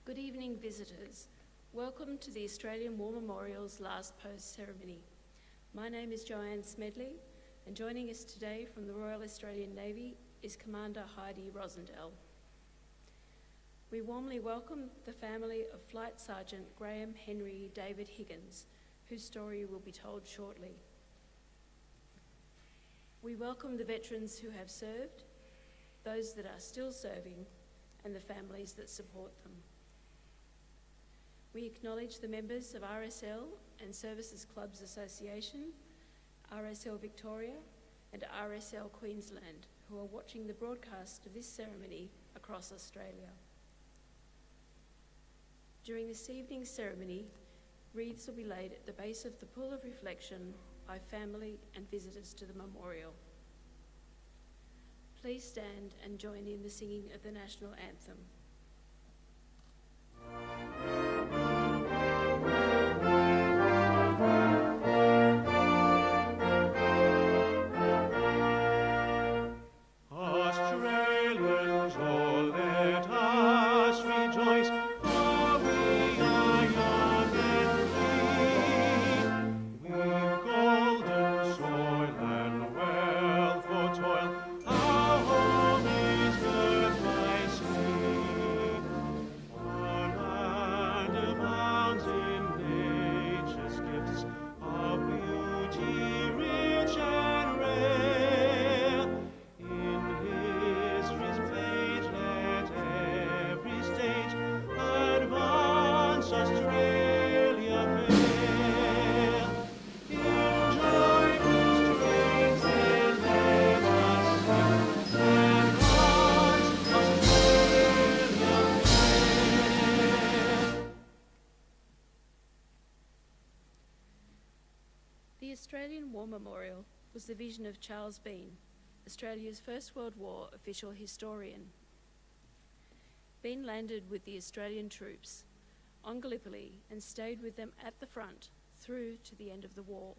Good evening, visitors. Welcome to the Australian War Memorial's last post ceremony. My name is Joanne Smedley, and joining us today from the Royal Australian Navy is Commander Heidi Rosendell. We warmly welcome the family of Flight Sergeant Graham Henry David Higgins, whose story will be told shortly. We welcome the veterans who have served, those that are still serving, and the families that support them. We acknowledge the members of RSL and Services Clubs Association, RSL Victoria, and RSL Queensland, who are watching the broadcast of this ceremony across Australia. During this evening's ceremony, wreaths will be laid at the base of the Pool of Reflection by family and visitors to the memorial. Please stand and join in the singing of the National Anthem. The Australian War Memorial was the vision of Charles Bean, Australia's First World War official historian. Bean landed with the Australian troops on Gallipoli and stayed with them at the front through to the end of the war.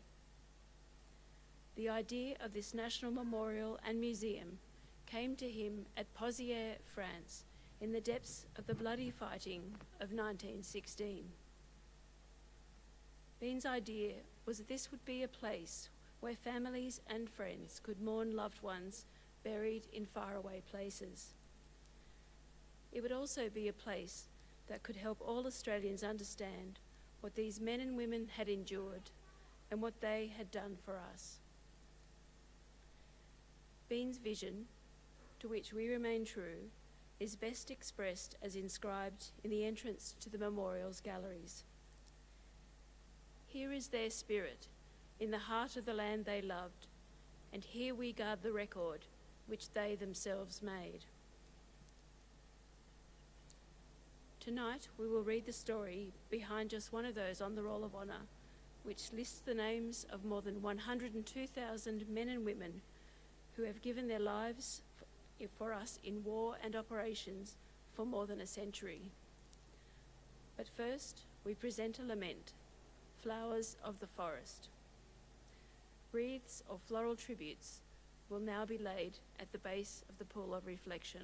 The idea of this national memorial and museum came to him at Pozières, France, in the depths of the bloody fighting of 1916. Bean's idea was that this would be a place where families and friends could mourn loved ones buried in faraway places. It would also be a place that could help all Australians understand what these men and women had endured and what they had done for us. Bean's vision, to which we remain true, is best expressed as inscribed in the entrance to the memorial's galleries. Here is their spirit, in the heart of the land they loved, and here we guard the record which they themselves made. Tonight we will read the story behind just one of those on the Roll of Honour, which lists the names of more than 102,000 men and women who have given their lives for us in war and operations for more than a century. But first, we present a lament, Flowers of the Forest. Wreaths of floral tributes will now be laid at the base of the Pool of Reflection.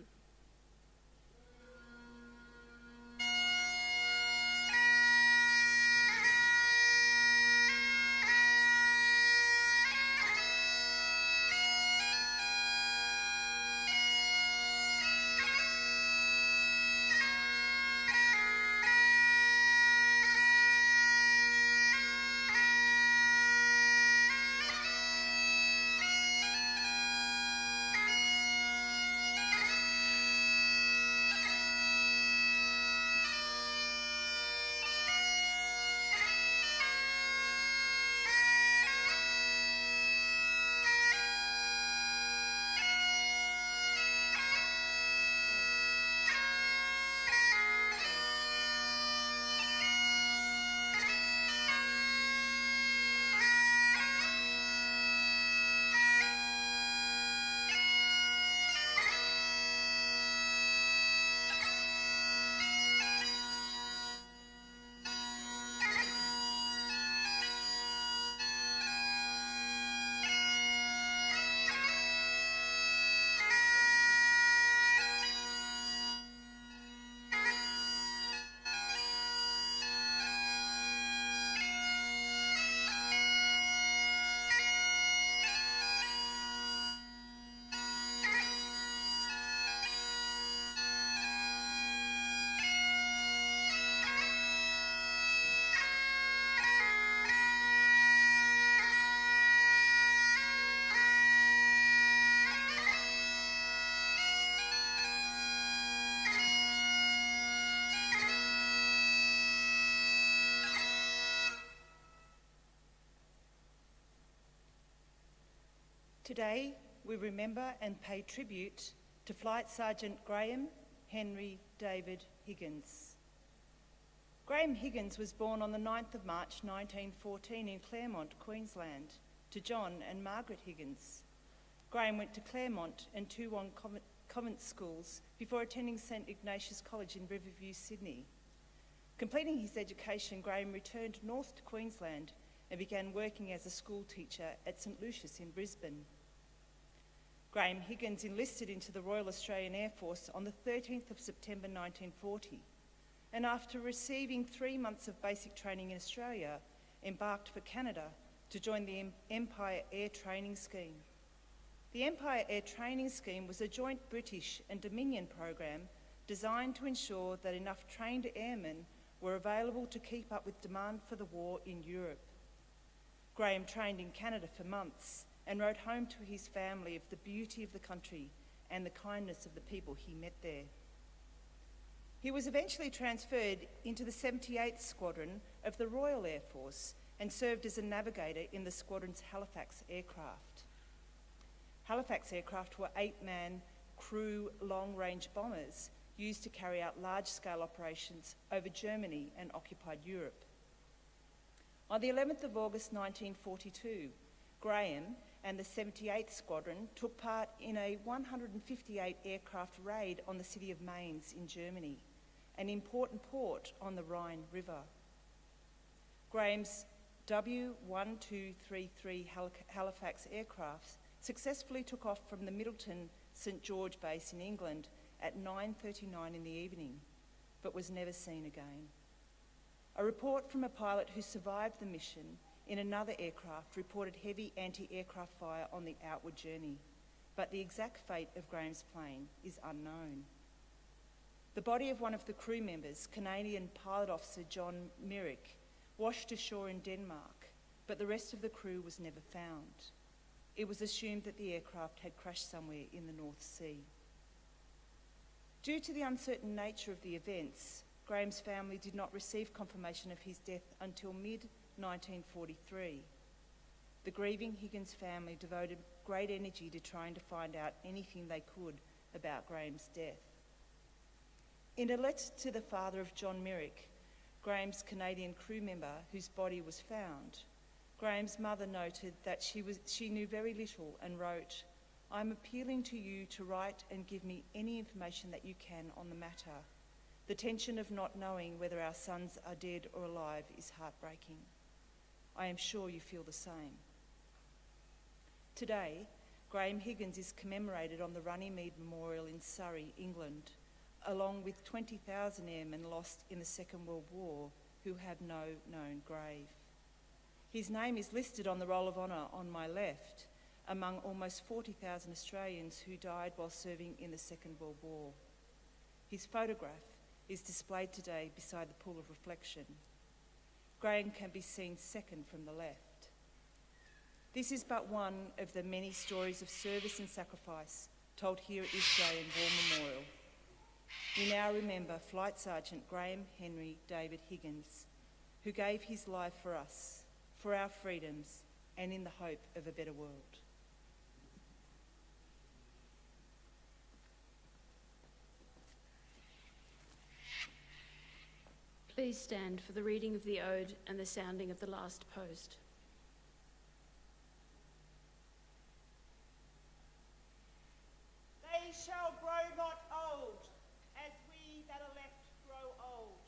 Today, we remember and pay tribute to Flight Sergeant Graham Henry David Higgins. Graham Higgins was born on the 9th of March 1914 in Claremont, Queensland, to John and Margaret Higgins. Graham went to Claremont and Toowong convent schools before attending St Ignatius College in Riverview, Sydney. Completing his education, Graham returned north to Queensland and began working as a school teacher at St Lucius in Brisbane. Graham Higgins enlisted into the Royal Australian Air Force on the 13th of September 1940, and after receiving 3 months of basic training in Australia, embarked for Canada to join the Empire Air Training Scheme. The Empire Air Training Scheme was a joint British and Dominion program designed to ensure that enough trained airmen were available to keep up with demand for the war in Europe. Graham trained in Canada for months and wrote home to his family of the beauty of the country and the kindness of the people he met there. He was eventually transferred into the 78th Squadron of the Royal Air Force and served as a navigator in the squadron's Halifax aircraft. Halifax aircraft were 8-man crew long-range bombers used to carry out large-scale operations over Germany and occupied Europe. On the 11th of August 1942, Graham and the 78th Squadron took part in a 158 aircraft raid on the city of Mainz in Germany, an important port on the Rhine River. Graham's W1233 Halifax aircraft successfully took off from the Middleton St George base in England at 9:39 in the evening, but was never seen again. A report from a pilot who survived the mission in another aircraft reported heavy anti-aircraft fire on the outward journey, but the exact fate of Graham's plane is unknown. The body of one of the crew members, Canadian pilot officer John Myrick, washed ashore in Denmark, but the rest of the crew was never found. It was assumed that the aircraft had crashed somewhere in the North Sea. Due to the uncertain nature of the events, Graham's family did not receive confirmation of his death until mid-1943. The grieving Higgins family devoted great energy to trying to find out anything they could about Graham's death. In a letter to the father of John Myrick, Graham's Canadian crew member whose body was found, Graham's mother noted that she knew very little and wrote, "I'm appealing to you to write and give me any information that you can on the matter. The tension of not knowing whether our sons are dead or alive is heartbreaking. I am sure you feel the same." Today, Graham Higgins is commemorated on the Runnymede Memorial in Surrey, England, along with 20,000 airmen lost in the Second World War who have no known grave. His name is listed on the Roll of Honour on my left, among almost 40,000 Australians who died while serving in the Second World War. His photograph is displayed today beside the pool of reflection. Graham can be seen second from the left. This is but one of the many stories of service and sacrifice told here at the Australian War Memorial. We now remember Flight Sergeant Graham Henry David Higgins, who gave his life for us, for our freedoms, and in the hope of a better world. Please stand for the reading of the Ode and the sounding of the last post. They shall grow not old, as we that are left grow old.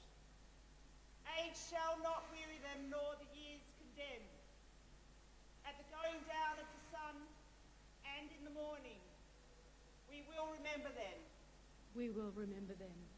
Age shall not weary them, nor the years condemn. At the going down of the sun and in the morning, we will remember them. We will remember them.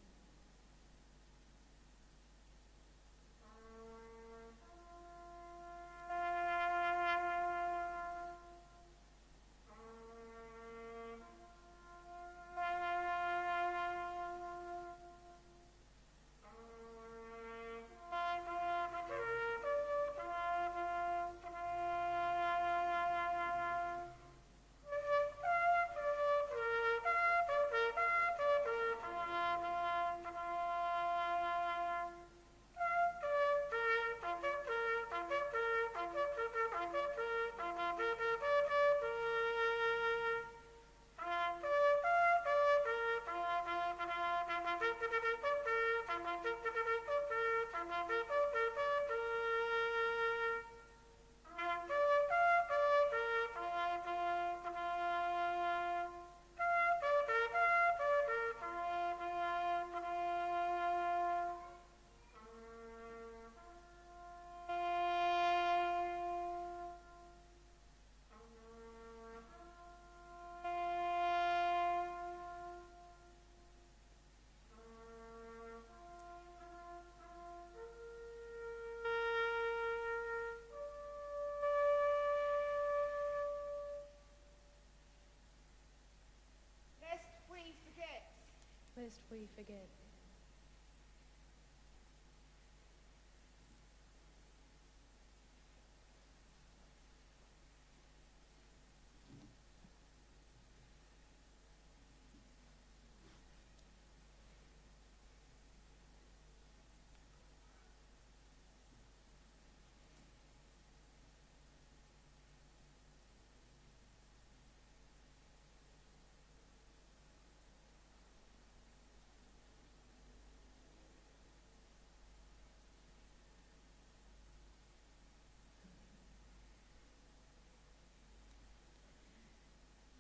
lest we forget.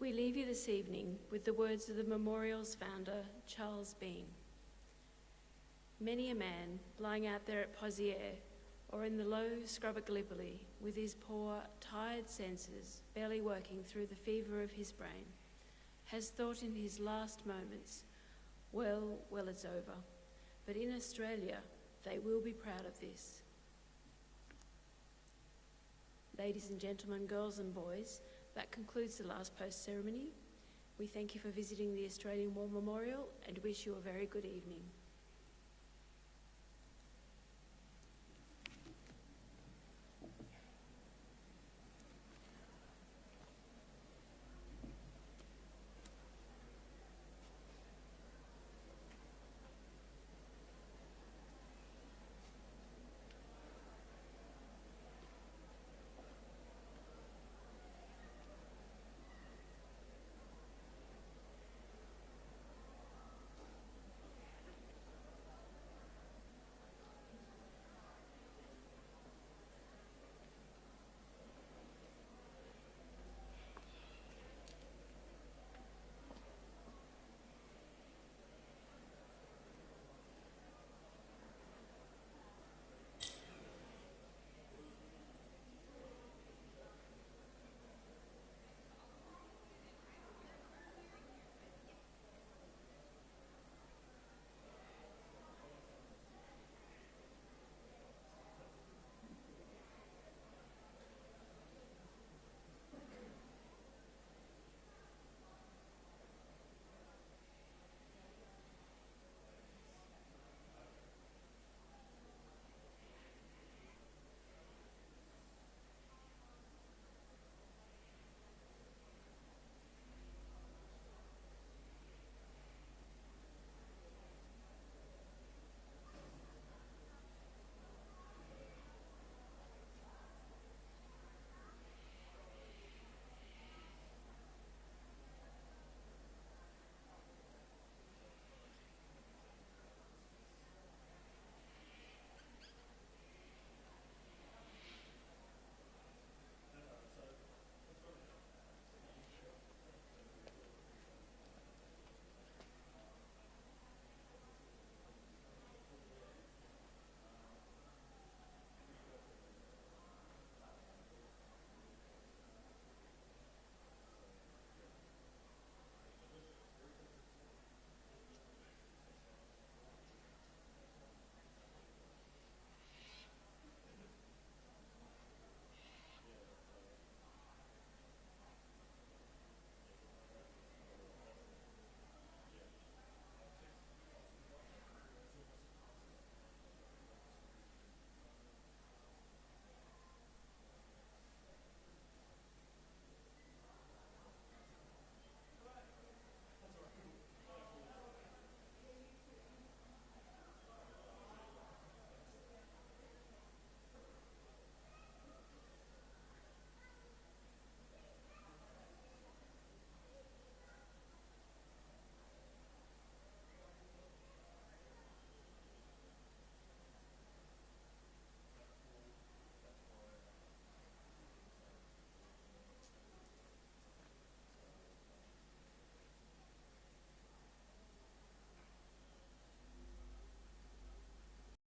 We leave you this evening with the words of the memorial's founder, Charles Bean. Many a man lying out there at Poziere or in the low scrub at Gallipoli with his poor, tired senses barely working through the fever of his brain has thought in his last moments, well, it's over. But in Australia, they will be proud of this. Ladies and gentlemen, girls and boys, that concludes the last post ceremony. We thank you for visiting the Australian War Memorial and wish you a very good evening.